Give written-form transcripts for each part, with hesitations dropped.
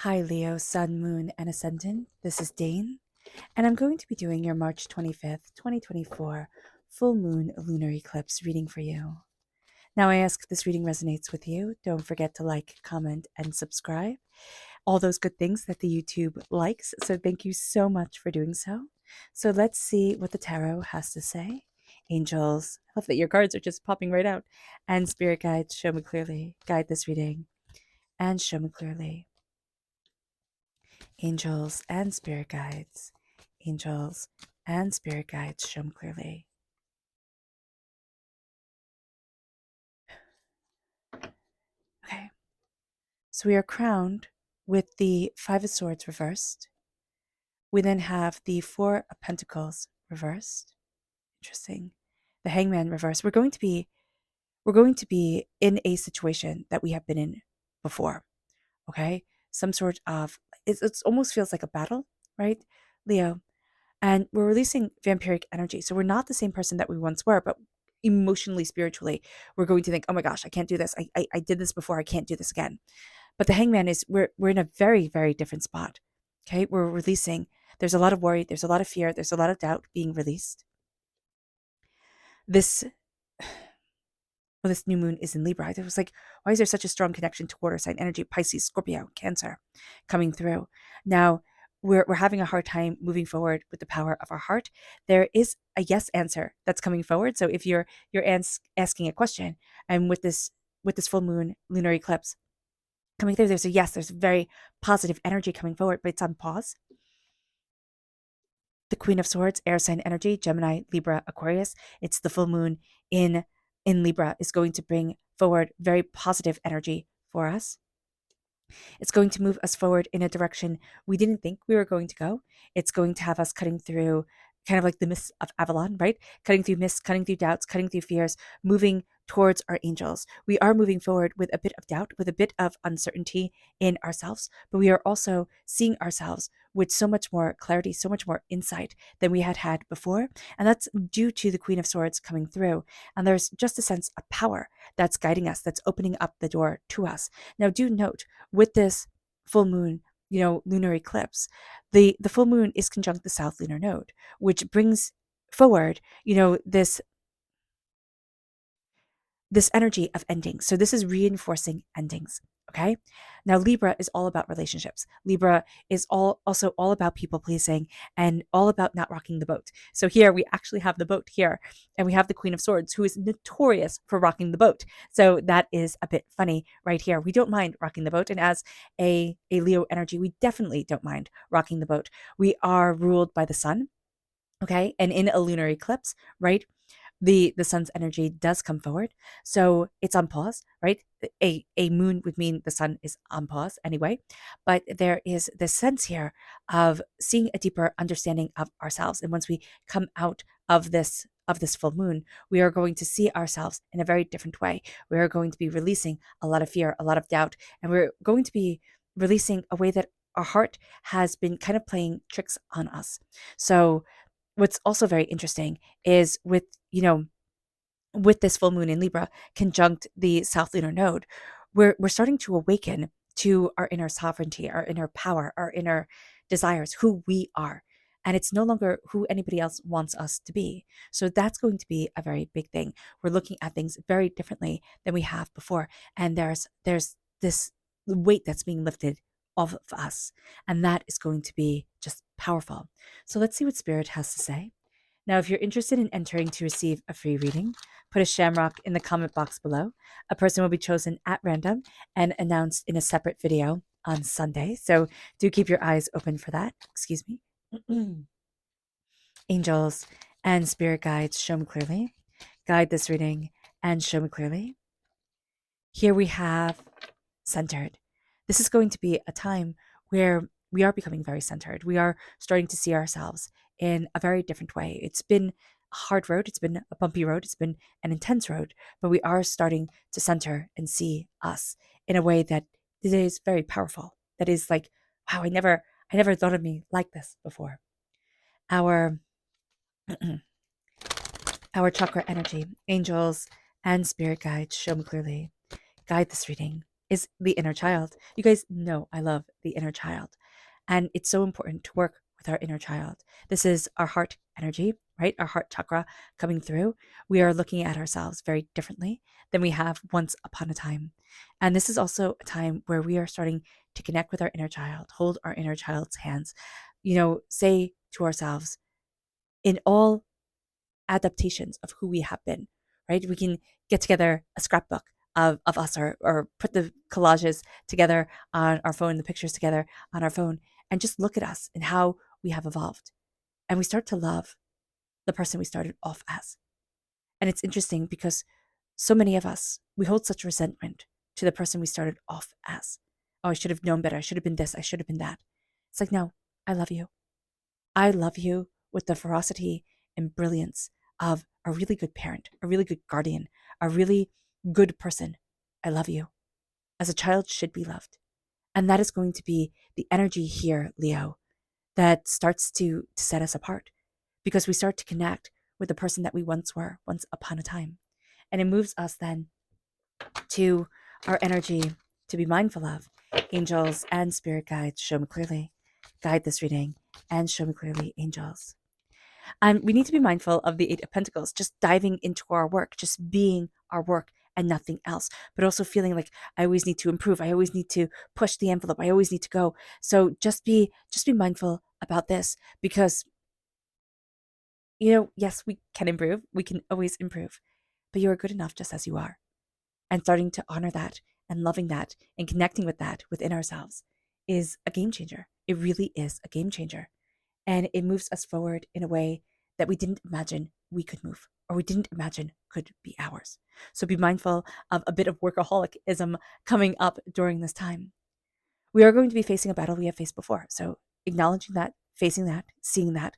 Hi, Leo, Sun, Moon, and Ascendant. This is Dane, and I'm going to be doing your March 25th, 2024 full moon lunar eclipse reading for you. Now, I ask if this reading resonates with you. Don't forget to like, comment, and subscribe. All those good things that the YouTube likes. So, thank you so much for doing so. So, let's see what the tarot has to say. Angels, I love that your cards are just popping right out. And spirit guides, show me clearly. Guide this reading and show me clearly. Angels and spirit guides, angels and spirit guides, show me clearly. Okay, so we are crowned with the Five of Swords reversed. We then have the Four of Pentacles reversed. Interesting. The Hangman reversed. We're going to be in a situation that we have been in before. Okay, some sort of it almost feels like a battle, right, Leo? And we're releasing vampiric energy. So we're not the same person that we once were, but emotionally, spiritually, we're going to think, oh my gosh, I can't do this. I did this before. I can't do this again. But the hangman is we're in a very, very different spot. Okay. We're releasing. There's a lot of worry. There's a lot of fear. There's a lot of doubt being released. This this new moon is in Libra. It was like, why is there such a strong connection to water sign energy? Pisces, Scorpio, Cancer coming through. Now, we're having a hard time moving forward with the power of our heart. There is a yes answer that's coming forward. So if you're asking a question, and with this full moon lunar eclipse coming through, there's a yes. There's very positive energy coming forward, but it's on pause. The Queen of Swords, air sign energy, Gemini, Libra, Aquarius. It's the full moon in Libra is going to bring forward very positive energy for us. It's going to move us forward in a direction we didn't think we were going to go. It's going to have us cutting through kind of like the mists of Avalon, right? Cutting through mists, cutting through doubts, cutting through fears, moving towards our angels. We are moving forward with a bit of doubt, with a bit of uncertainty in ourselves, but we are also seeing ourselves with so much more clarity, so much more insight than we had before. And that's due to the Queen of Swords coming through. And there's just a sense of power that's guiding us, that's opening up the door to us. Now, do note with this full moon, lunar eclipse, the full moon is conjunct the south lunar node, which brings forward, this energy of endings. So this is reinforcing endings. Okay. Now Libra is all about relationships. Libra is also all about people pleasing and all about not rocking the boat. So here we actually have the boat here, and we have the Queen of Swords, who is notorious for rocking the boat. So that is a bit funny right here. We don't mind rocking the boat, and as a Leo energy, we definitely don't mind rocking the boat. We are ruled by the sun. Okay. And in a lunar eclipse, right? The sun's energy does come forward, so it's on pause, right? A moon would mean the sun is on pause anyway, but there is this sense here of seeing a deeper understanding of ourselves. And once we come out of this full moon, we are going to see ourselves in a very different way. We are going to be releasing a lot of fear, a lot of doubt, and we're going to be releasing a way that our heart has been kind of playing tricks on us. So what's also very interesting is with this full moon in Libra conjunct the South Lunar Node, we're starting to awaken to our inner sovereignty, our inner power, our inner desires, who we are. And it's no longer who anybody else wants us to be. So that's going to be a very big thing. We're looking at things very differently than we have before. And there's this weight that's being lifted off of us. And that is going to be just powerful. So let's see what Spirit has to say. Now, if you're interested in entering to receive a free reading, put a shamrock in the comment box below. A person will be chosen at random and announced in a separate video on Sunday. So do keep your eyes open for that. Excuse me. Angels and spirit guides, show me clearly. Guide this reading and show me clearly. Here we have centered. This is going to be a time where we are becoming very centered. We are starting to see ourselves in a very different way. It's been a hard road, it's been a bumpy road, it's been an intense road, but we are starting to center and see us in a way that is very powerful. That is like, wow, I never thought of me like this before. Our our chakra energy, angels and spirit guides, show me clearly. Guide this reading is the inner child. You guys know I love the inner child. And it's so important to work with our inner child. This is our heart energy, right? Our heart chakra coming through. We are looking at ourselves very differently than we have once upon a time. And this is also a time where we are starting to connect with our inner child, hold our inner child's hands, say to ourselves, in all adaptations of who we have been, right? We can get together a scrapbook of us, or put the collages together on our phone, the pictures together on our phone, and just look at us and how we have evolved. And we start to love the person we started off as. And it's interesting because so many of us, we hold such resentment to the person we started off as. Oh, I should have known better. I should have been this. I should have been that. It's like, no, I love you. I love you with the ferocity and brilliance of a really good parent, a really good guardian, a really good person. I love you as a child should be loved. And that is going to be the energy here, Leo, that starts to set us apart, because we start to connect with the person that we once were, once upon a time. And it moves us then to our energy to be mindful of. Angels and spirit guides, show me clearly. Guide this reading and show me clearly, angels. And we need to be mindful of the Eight of Pentacles, just diving into our work, just being our work and nothing else, but also feeling like I always need to improve. I always need to push the envelope. I always need to go. So just be mindful about this, because, yes, we can improve. We can always improve, but you are good enough just as you are. And starting to honor that and loving that and connecting with that within ourselves is a game changer. It really is a game changer. And it moves us forward in a way that we didn't imagine we could move, or we didn't imagine could be ours. So be mindful of a bit of workaholicism coming up during this time. We are going to be facing a battle we have faced before. So acknowledging that, facing that, seeing that,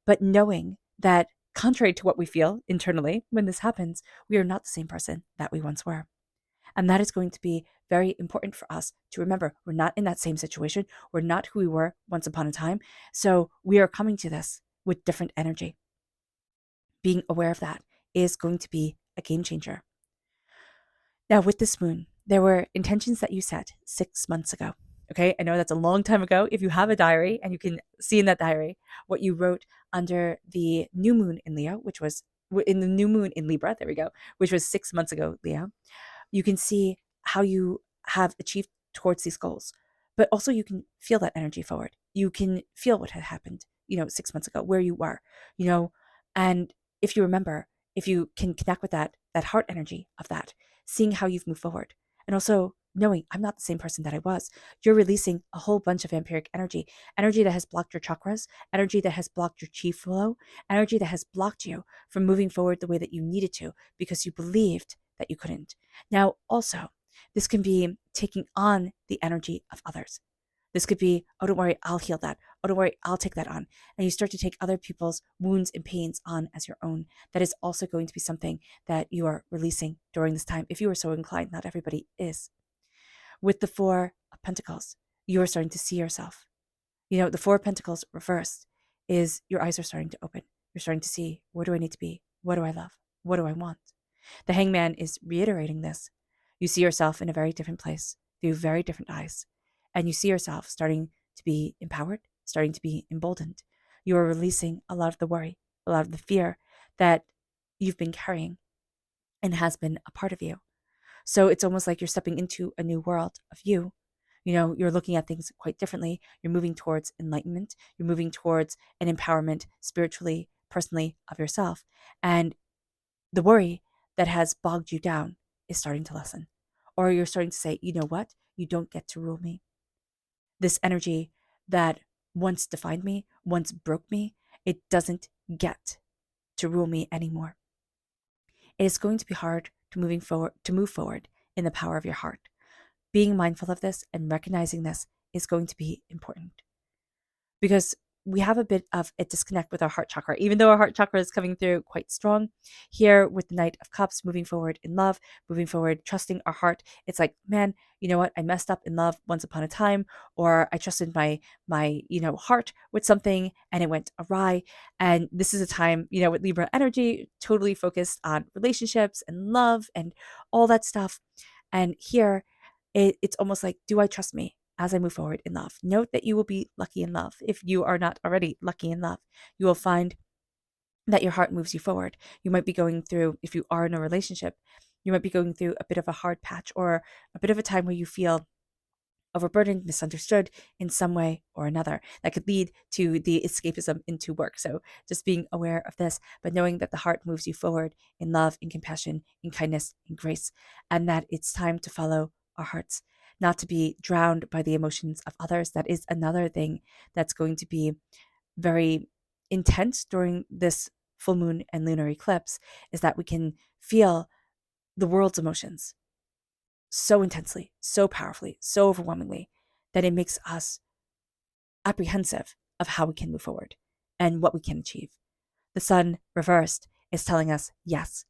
but knowing that contrary to what we feel internally when this happens, we are not the same person that we once were. And that is going to be very important for us to remember. We're not in that same situation. We're not who we were once upon a time. So we are coming to this with different energy. Being aware of that is going to be a game changer. Now, with this moon, there were intentions that you set 6 months ago. Okay, I know that's a long time ago. If you have a diary and you can see in that diary what you wrote under the new moon in Leo, which was in the new moon in Libra, there we go, which was 6 months ago, Leo, you can see how you have achieved towards these goals. But also you can feel that energy forward. You can feel what had happened, 6 months ago, where you were, and if you remember, if you can connect with that heart energy of that, seeing how you've moved forward, and also knowing I'm not the same person that I was. You're releasing a whole bunch of vampiric energy that has blocked your chakras, energy that has blocked your chi flow, energy that has blocked you from moving forward the way that you needed to because you believed that you couldn't. Now, also, this can be taking on the energy of others. This could be, oh, don't worry, I'll heal that. Oh, don't worry, I'll take that on. And you start to take other people's wounds and pains on as your own. That is also going to be something that you are releasing during this time, if you are so inclined. Not everybody is. With the Four of Pentacles, you are starting to see yourself. The Four of Pentacles reversed is your eyes are starting to open. You're starting to see, where do I need to be? What do I love? What do I want? The Hangman is reiterating this. You see yourself in a very different place through very different eyes. And you see yourself starting to be empowered, starting to be emboldened. You are releasing a lot of the worry, a lot of the fear that you've been carrying and has been a part of you. So it's almost like you're stepping into a new world of you. You're looking at things quite differently. You're moving towards enlightenment. You're moving towards an empowerment spiritually, personally of yourself. And the worry that has bogged you down is starting to lessen. Or you're starting to say, you know what? You don't get to rule me. This energy that once defined me, once broke me, it doesn't get to rule me anymore. It is going to be hard to move forward in the power of your heart. Being mindful of this and recognizing this is going to be important, because we have a bit of a disconnect with our heart chakra, even though our heart chakra is coming through quite strong here with the Knight of Cups, moving forward in love, moving forward, trusting our heart. It's like, man, you know what? I messed up in love once upon a time, or I trusted my heart with something and it went awry. And this is a time, with Libra energy, totally focused on relationships and love and all that stuff. And here, It's almost like, do I trust me as I move forward in love? Note that you will be lucky in love. If you are not already lucky in love, you will find that your heart moves you forward. You might be going through, if you are in a relationship, you might be going through a bit of a hard patch or a bit of a time where you feel overburdened, misunderstood in some way or another. That could lead to the escapism into work. So just being aware of this, but knowing that the heart moves you forward in love, in compassion, in kindness, in grace, and that it's time to follow our hearts, not to be drowned by the emotions of others. That is another thing that's going to be very intense during this full moon and lunar eclipse, is that we can feel the world's emotions so intensely, so powerfully, so overwhelmingly that it makes us apprehensive of how we can move forward and what we can achieve. The sun reversed is telling us yes.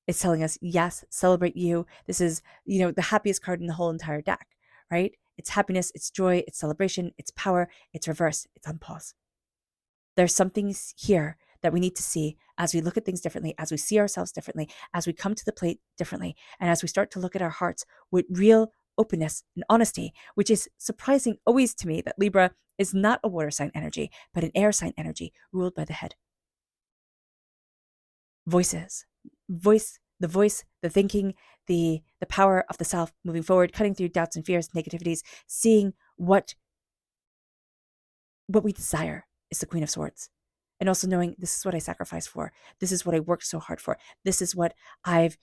It's telling us yes, celebrate you. This is, the happiest card in the whole entire deck, right? It's happiness, it's joy, it's celebration, it's power, it's reversed, it's on pause. There's something here that we need to see as we look at things differently, as we see ourselves differently, as we come to the plate differently, and as we start to look at our hearts with real openness and honesty, which is surprising always to me that Libra is not a water sign energy, but an air sign energy ruled by the head. Voices, the voice, the thinking, the power of the self moving forward, cutting through doubts and fears, negativities, seeing what we desire is the Queen of Swords. And also knowing this is what I sacrificed for. This is what I worked so hard for. This is what I've,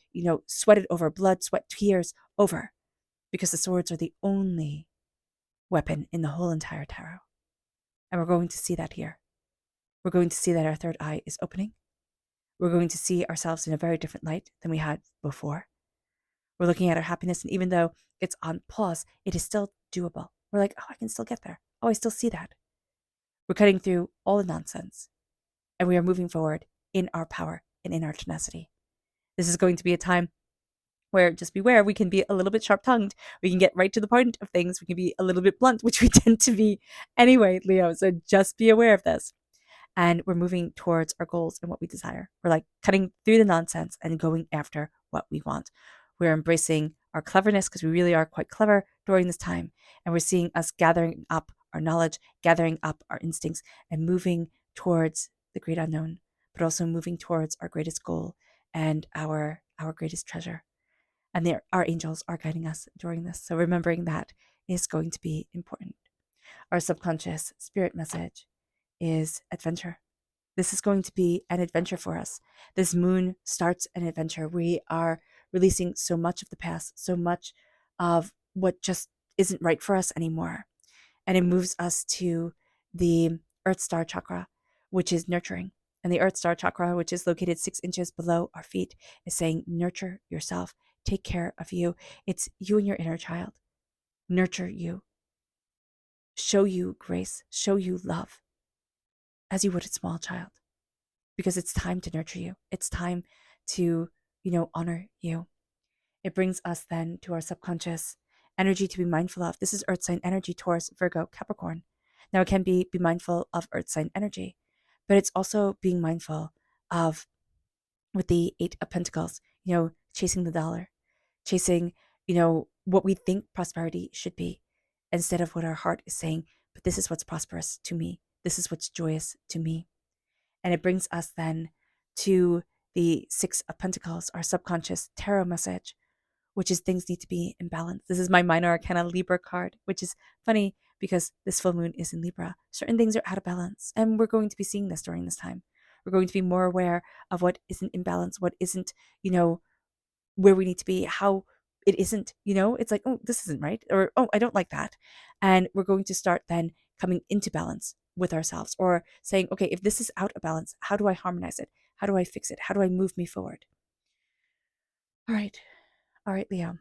sweated over, blood, sweat, tears over. Because the swords are the only weapon in the whole entire tarot. And we're going to see that here. We're going to see that our third eye is opening. We're going to see ourselves in a very different light than we had before. We're looking at our happiness, and even though it's on pause, it is still doable. We're like, oh, I can still get there. Oh, I still see that. We're cutting through all the nonsense. And we are moving forward in our power and in our tenacity. This is going to be a time where, just beware, we can be a little bit sharp-tongued. We can get right to the point of things. We can be a little bit blunt, which we tend to be anyway, Leo. So just be aware of this. And we're moving towards our goals and what we desire. We're like cutting through the nonsense and going after what we want. We're embracing our cleverness because we really are quite clever during this time. And we're seeing us gathering up our knowledge, gathering up our instincts, and moving towards the great unknown, but also moving towards our greatest goal and our greatest treasure. And our angels are guiding us during this. So remembering that is going to be important. Our subconscious spirit message is adventure. This is going to be an adventure for us. This moon starts an adventure. We are releasing so much of the past, so much of what just isn't right for us anymore. And it moves us to the Earth Star Chakra, which is nurturing. And the Earth Star Chakra, which is located 6 inches below our feet, is saying, nurture yourself. Take care of you. It's you and your inner child. Nurture you. Show you grace. Show you love as you would a small child. Because it's time to nurture you. It's time to, honor you. It brings us then to our subconscious energy to be mindful of. This is Earth sign energy, Taurus, Virgo, Capricorn. Now it can be mindful of Earth sign energy, but it's also being mindful of, with the 8 of Pentacles, chasing the dollar, chasing, what we think prosperity should be, instead of what our heart is saying, but this is what's prosperous to me. This is what's joyous to me. And it brings us then to the 6 of Pentacles, our subconscious tarot message, which is things need to be in balance. This is my minor arcana Libra card, which is funny because this full moon is in Libra. Certain things are out of balance, and we're going to be seeing this during this time. We're going to be more aware of what isn't in balance, what isn't, where we need to be, how it isn't, it's like, oh, this isn't right, or, oh, I don't like that. And we're going to start then coming into balance with ourselves, or saying, okay, if this is out of balance, how do I harmonize it? How do I fix it? How do I move me forward? All right, Leo.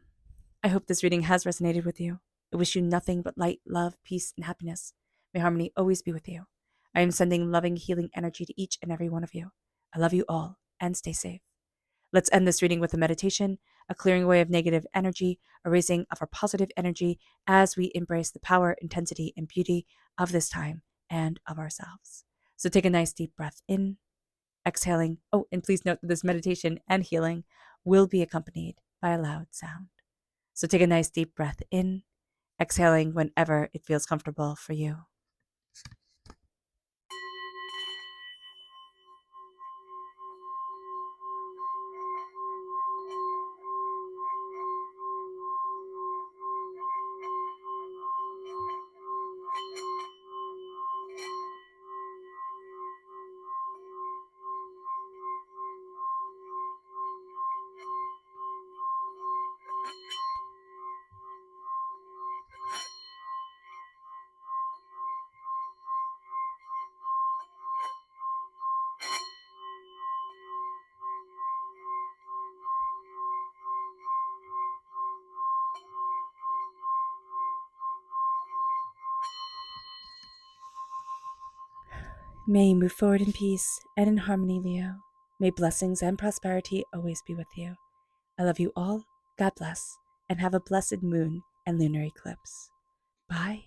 I hope this reading has resonated with you. I wish you nothing but light, love, peace, and happiness. May harmony always be with you. I am sending loving, healing energy to each and every one of you. I love you all, and stay safe. Let's end this reading with a meditation, a clearing away of negative energy, a raising of our positive energy as we embrace the power, intensity, and beauty of this time and of ourselves. So take a nice deep breath in, exhaling. Oh, and please note that this meditation and healing will be accompanied by a loud sound. So take a nice deep breath in, exhaling whenever it feels comfortable for you. May you move forward in peace and in harmony, Leo. May blessings and prosperity always be with you. I love you all. God bless, and have a blessed moon and lunar eclipse. Bye.